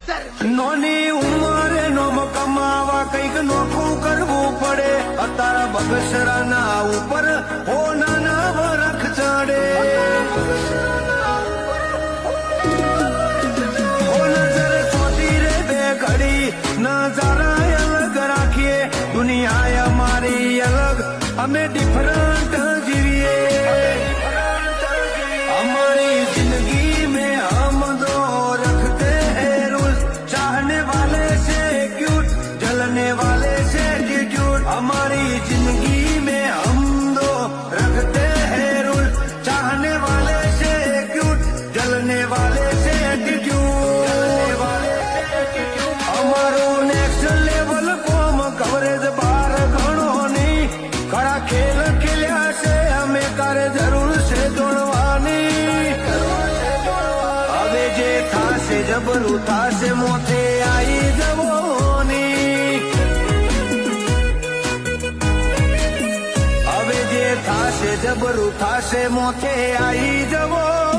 નોની ઉંમરે નોમ કમાવા કઈક નોખું કરવું પડે. અત્યારે બગસરાના ઉપર હોનાના વરખ ચડે. હો નજર ચોટી રે બે ઘડી નજારા અલગ રાખીએ. દુનિયા અમારી અલગ, અમે ડિફરન્ટ જીવીએ. हमारी जिंदगी में हम दो रखते हैं रूल. चाहने वाले से क्यूट, जलने वाले से एटीट्यूड. हमारी जिंदगी में हम दो रखते हैं रूल. चाहने वाले से क्यूट, जलने वाले से एटीट्यूड. हमारो नेक्स्ट लेवल કોમ કવરેજ બાર ઘણો નહીં. ખરા ખેલ ખેલ્યા છે અમે, તારે જરૂર છે દોડવાની. હવે જે થાશે જબરું થાશે, મોથે આવી જવોની. હવે જે થાશે જબરું થાશે, મોથે આવી જવો.